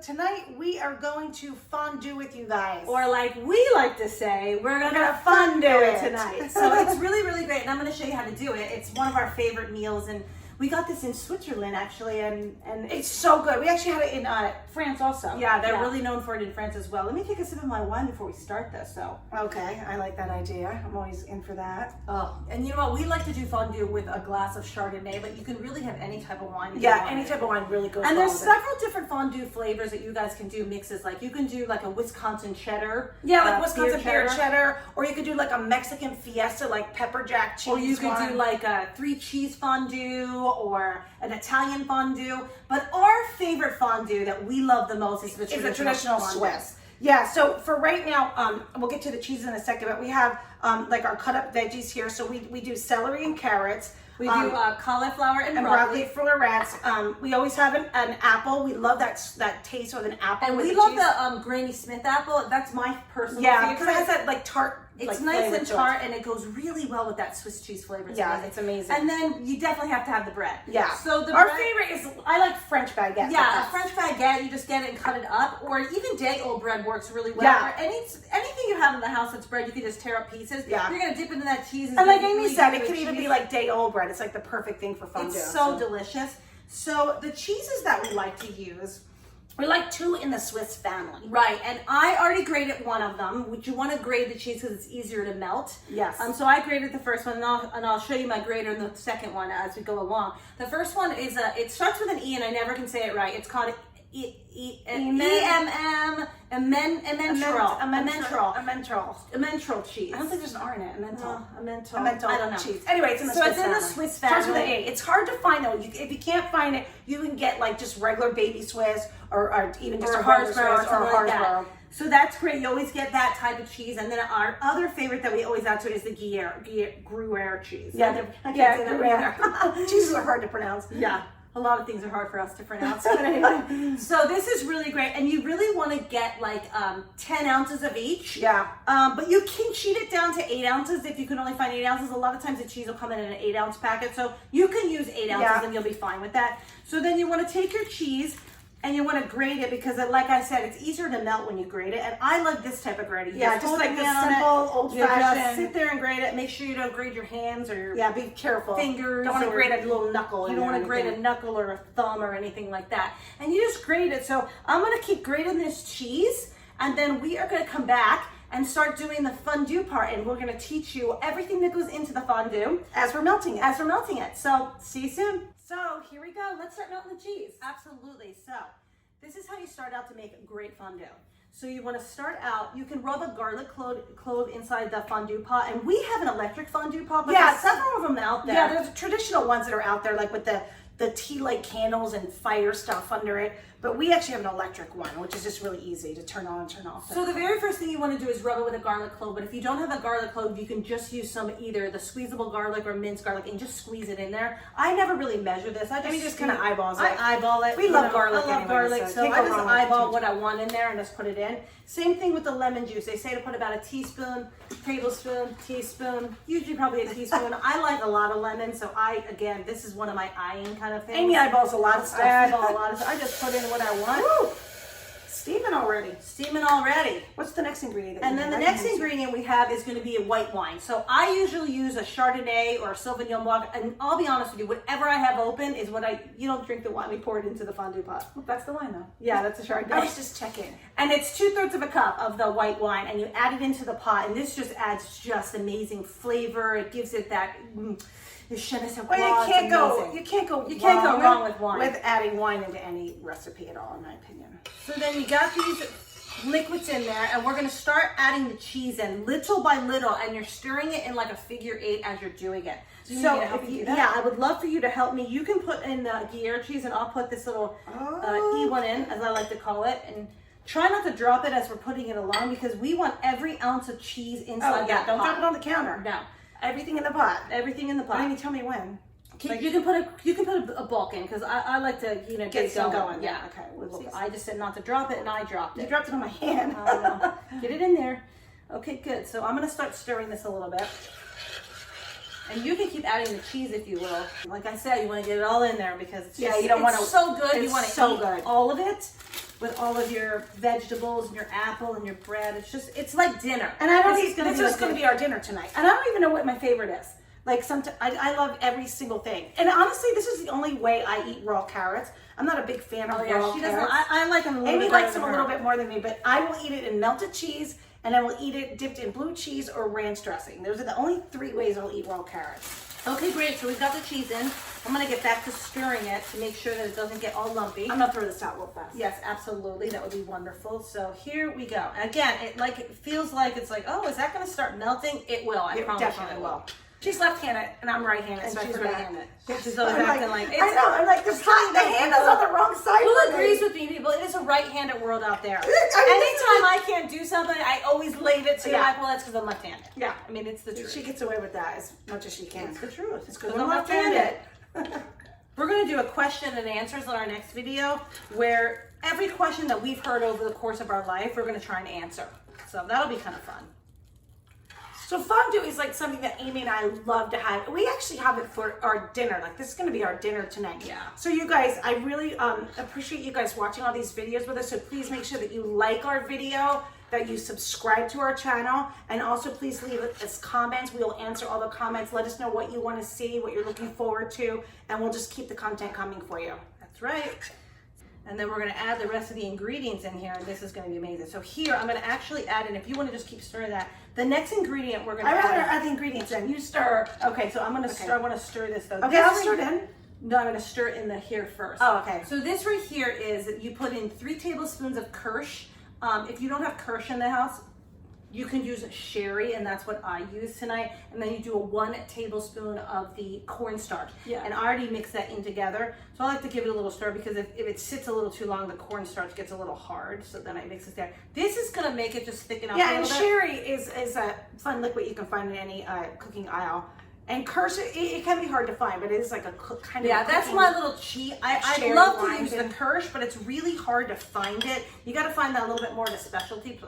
tonight we are going to fondue with you guys. Or like we like to say, we're gonna fondue it tonight. So it's really, really great, and I'm gonna show you how to do it. It's one of our favorite meals, and we got this in Switzerland actually, and it's so good. We actually had it in France also. Yeah, they're really known for it in France as well. Let me take a sip of my wine before we start this. So okay, I like that idea. I'm always in for that. Oh, and you know what? We like to do fondue with a glass of Chardonnay, but you can really have any type of wine. Yeah, any type of wine really goes well. And there's with several different fondue flavors that you guys can do mixes. Like you can do like a Wisconsin cheddar. Yeah, like Wisconsin beer cheddar, or you could do like a Mexican fiesta, like pepper jack cheese. Or you could do like a 3 cheese fondue or an Italian fondue. But our favorite fondue that we love the most is the traditional Swiss. Yeah, so for right now, we'll get to the cheese in a second, but we have like our cut up veggies here. So we do celery and carrots. We do cauliflower and broccoli florets. We always have an apple. We love that taste with an apple. And we love the Granny Smith apple. That's my personal favorite. Because it has that like tart. It's nice and tart, and it goes really well with that Swiss cheese flavor. It's amazing. And then you definitely have to have the bread. Yeah. So our favorite is, I like French baguette. Yeah, a French baguette. You just get it and cut it up, or even day-old bread works really well. Yeah. Or anything you have in the house that's bread, you can just tear up pieces. Yeah. You're gonna dip into that cheese. And like Amy said, it can even be like day-old bread. It's like the perfect thing for fondue. It's so delicious. So the cheeses that we like to use. We like 2 in the Swiss family. Right, and I already grated one of them. Would you want to grate the cheese because it's easier to melt? Yes. So I grated the first one, and I'll show you my grater in the second one as we go along. The first one is it starts with an E, and I never can say it right. It's called Emmental cheese. I don't think there's an R in it. Emmental I don't know. cheese. Anyway, it's in the Swiss family. the Swiss family. Starts with an A. It's hard to find though. If you can't find it, you can get like just regular baby Swiss or even just a Harsborough or a Harsborough. So that's great. You always get that type of cheese. And then our other favorite that we always add to it is the Gruyere cheese. Yeah, I can't say that. Cheeses are hard to pronounce. Yeah. A lot of things are hard for us to pronounce. But anyway, so this is really great. And you really want to get like 10 ounces of each. Yeah. But you can cheat it down to 8 ounces if you can only find 8 ounces. A lot of times the cheese will come in an 8-ounce packet. So you can use 8 ounces and you'll be fine with that. So then you want to take your cheese and you want to grate it because, like I said, it's easier to melt when you grate it. And I like this type of grating. Yeah, just like the simple, old-fashioned. Just sit there and grate it. Make sure you don't grate your hands or your be careful. Fingers. Don't want to grate a little knuckle. You don't want to grate a knuckle or a thumb or anything like that. And you just grate it. So I'm going to keep grating this cheese, and then we are going to come back and start doing the fondue part, and we're going to teach you everything that goes into the fondue as we're melting it. So see you soon. So here we go. Let's start melting the cheese. Absolutely. So this is how you start out to make great fondue. So you want to start out, you can rub a garlic clove inside the fondue pot, and we have an electric fondue pot, but there's several of them out there. Yeah, there's traditional ones that are out there, like with the tea light candles and fire stuff under it. But we actually have an electric one, which is just really easy to turn on and turn off. So the very first thing you want to do is rub it with a garlic clove. But if you don't have a garlic clove, you can just use either the squeezable garlic or minced garlic and just squeeze it in there. I never really measure this. I just kind of eyeballs it. I eyeball it. We love garlic. I love garlic, so I just eyeball what I want in there and just put it in. Same thing with the lemon juice. They say to put about a teaspoon, tablespoon, teaspoon, usually probably a teaspoon. I like a lot of lemon, so again, this is one of my eyeing kind of things. Amy eyeballs a lot of stuff. I eyeball a lot of stuff. I just put in what I want. Woo! Steaming already. What's the next ingredient? And then the next ingredient we have is going to be a white wine. So I usually use a Chardonnay or a Sauvignon Blanc, and I'll be honest with you, whatever I have open is you don't drink the wine, we pour it into the fondue pot. Well, that's the wine though. Yeah, that's a Chardonnay. I was just checking. And it's 2/3 of a cup of the white wine, and you add it into the pot, and this just adds just amazing flavor. It gives it that you can't go wrong with wine. With adding wine into any recipe at all, in my opinion. So then you got these liquids in there, and we're going to start adding the cheese in little by little, and you're stirring it in like a figure 8 as you're doing it. So I would love for you to help me. You can put in the Gruyere cheese, and I'll put this little E1 in, as I like to call it, and try not to drop it as we're putting it along because we want every ounce of cheese inside that pot. Don't drop it on the counter. No. Everything in the pot. Everything in the pot. Why don't you tell me when? You can put a bulk in because I like to get it going. Yeah. Okay. I just said not to drop it, and I dropped it. You dropped it on my hand. I know. Get it in there. Okay, good. So I'm gonna start stirring this a little bit. And you can keep adding the cheese if you will. Like I said, you want to get it all in there because it's just, you don't want to. So good. You want to so eat good. all of it with all of your vegetables and your apple and your bread. It's like dinner. And I don't. This is going to be our dinner tonight. And I don't even know what my favorite is. Like sometimes I love every single thing. And honestly, this is the only way I eat raw carrots. I'm not a big fan of raw carrots. I like them a little bit. Amy likes them a little bit more than me, but I will eat it in melted cheese, and I will eat it dipped in blue cheese or ranch dressing. Those are the only 3 ways I'll eat raw carrots. Okay, great. So we've got the cheese in. I'm going to get back to stirring it to make sure that it doesn't get all lumpy. I'm going to throw this out real fast. Yes, absolutely. That would be wonderful. So here we go. And again, it feels like it's like, oh, is that going to start melting? It will. I promise definitely you it will. She's left-handed, and I'm right-handed, And so she's I right-handed. She's I'm always acting like I know. I'm like, the handle's on the wrong side. Who agrees with me, people? It is a right-handed world out there. Anytime I can't do something, I always leave it to like, well, that's because I'm left-handed. Yeah. I mean, it's the truth. She gets away with that as much as she can. It's the truth. It's because I'm left-handed. We're going to do a question and answers in our next video where every question that we've heard over the course of our life, we're going to try and answer. So that'll be kind of fun. So fondue is like something that Amy and I love to have. We actually have it for our dinner. Like this is going to be our dinner tonight. Yeah. So you guys, I really appreciate you guys watching all these videos with us. So please make sure that you like our video, that you subscribe to our channel, and also please leave us comments. We will answer all the comments. Let us know what you want to see, what you're looking forward to, and we'll just keep the content coming for you. That's right. And then we're going to add the rest of the ingredients in here, and this is going to be amazing. So here, I'm going to actually add in, if you want to just keep stirring that, the next ingredient we're going to add the ingredients in. You stir. Okay, so I'm going to stir. I want to stir this though. Okay, I'll stir it in. No, I'm going to stir it in the here first. Oh, okay. So this right here is, you put in 3 tablespoons of Kirsch. If you don't have Kirsch in the house, you can use sherry, and that's what I use tonight. And then you do a 1 tablespoon of the cornstarch. Yeah. And I already mixed that in together. So I like to give it a little stir because if it sits a little too long, the cornstarch gets a little hard. So then I mix it there. This is gonna make it just thicken up a little bit. Sherry is a fun liquid you can find in any cooking aisle. And Kirsch, it can be hard to find, but it is like a kind of. Yeah, that's my little cheat. I love to use the Kirsch, but it's really hard to find it. You got to find that a little bit more at a specialty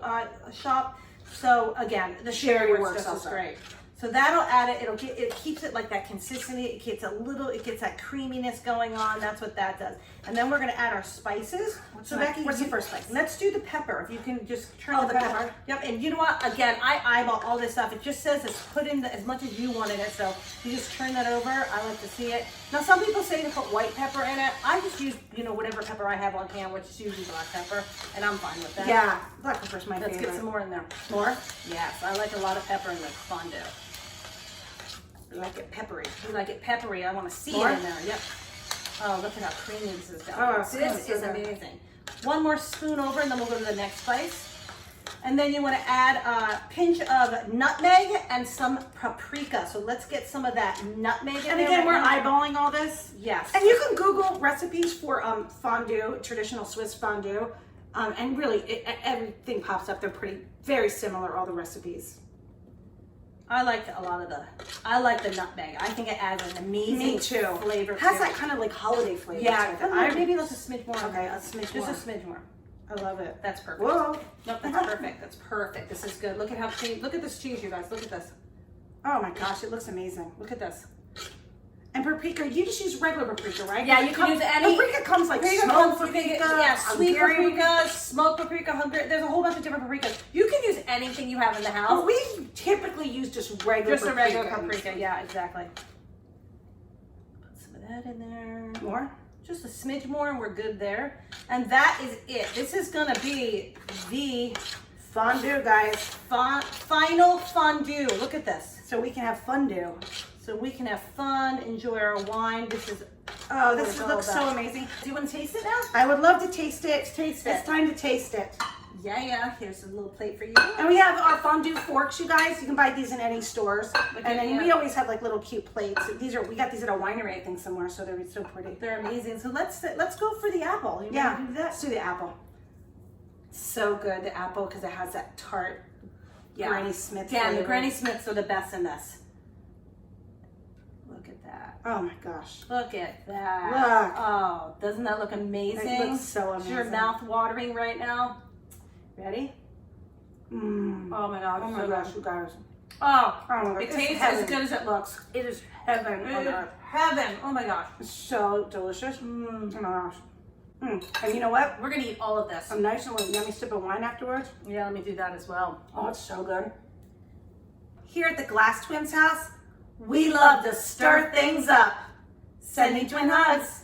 shop. So again, the sherry works just as great. So that'll add it. It keeps it like that consistency. It gets that creaminess going on. That's what that does. And then we're gonna add our spices. What's the first spice? Let's do the pepper. If you can just turn the pepper. Yep. And you know what? Again, I eyeball all this stuff. It just says it's put in as much as you want in it. So you just turn that over. I like to see it. Now some people say to put white pepper in it. I just use whatever pepper I have on hand, which is usually black pepper, and I'm fine with that. Yeah, black pepper's my favorite. Let's get some more in there. More? Yes, I like a lot of pepper in the fondue. I like it peppery. You like it peppery. I want to see More? it in there. Yep. Oh, look at how creamy this is. This is amazing. 1 more spoon over, and then we'll go to the next spice. And then you want to add a pinch of nutmeg and some paprika. So let's get some of that nutmeg in there. And again, we're eyeballing all this. Yes. And you can Google recipes for fondue, traditional Swiss fondue, and really everything pops up. They're very similar, all the recipes. I like the nutmeg. I think it adds an amazing flavor. It has that kind of like holiday flavor. Yeah, maybe let's a smidge more. Okay, a smidge more. Just a smidge more. I love it. That's perfect. Whoa. Nope, that's perfect. That's perfect. This is good. Look at look at this cheese, you guys. Look at this. Oh my gosh, it looks amazing. Look at this. And paprika, you just use regular paprika, right? Yeah, you can use any. Paprika comes like smoked paprika, sweet paprika, smoked paprika, Hungarian. There's a whole bunch of different paprikas. You can use anything you have in the house. Well, we typically use just regular paprika. Just a regular paprika, yeah, exactly. Put some of that in there. More? Just a smidge more and we're good there. And that is it. This is gonna be the fondue, guys. Final fondue. Look at this. So we can have fondue. So we can have fun, enjoy our wine. This looks so amazing. Do you want to taste it now? I would love to taste it. Taste it. It's time to taste it. Yeah. Here's a little plate for you. And we have our fondue forks, you guys. You can buy these in any stores. And then we always have like little cute plates. We got these at a winery, I think, somewhere. So they're so pretty. They're amazing. So let's go for the apple. Do that? Let's do the apple. So good, the apple, because it has that tart Granny Smith flavor. Yeah, the Granny Smiths are the best in this. Look at that. Oh my gosh. Look at that. Look. Oh, doesn't that look amazing? It looks so amazing. Is your mouth watering right now? Ready? Oh my gosh. Oh my gosh, you guys. Oh, Oh my God, it it's tastes heaven. as good as it looks. It is heaven. Oh my God. Heaven. Oh my gosh. It's so delicious. Oh my gosh. And you know what? We're gonna eat all of this. A nice and little yummy sip of wine afterwards. Yeah, let me do that as well. Oh, it's so good. Here at the Glass Twins house, we love to stir things up. Sending twin hugs.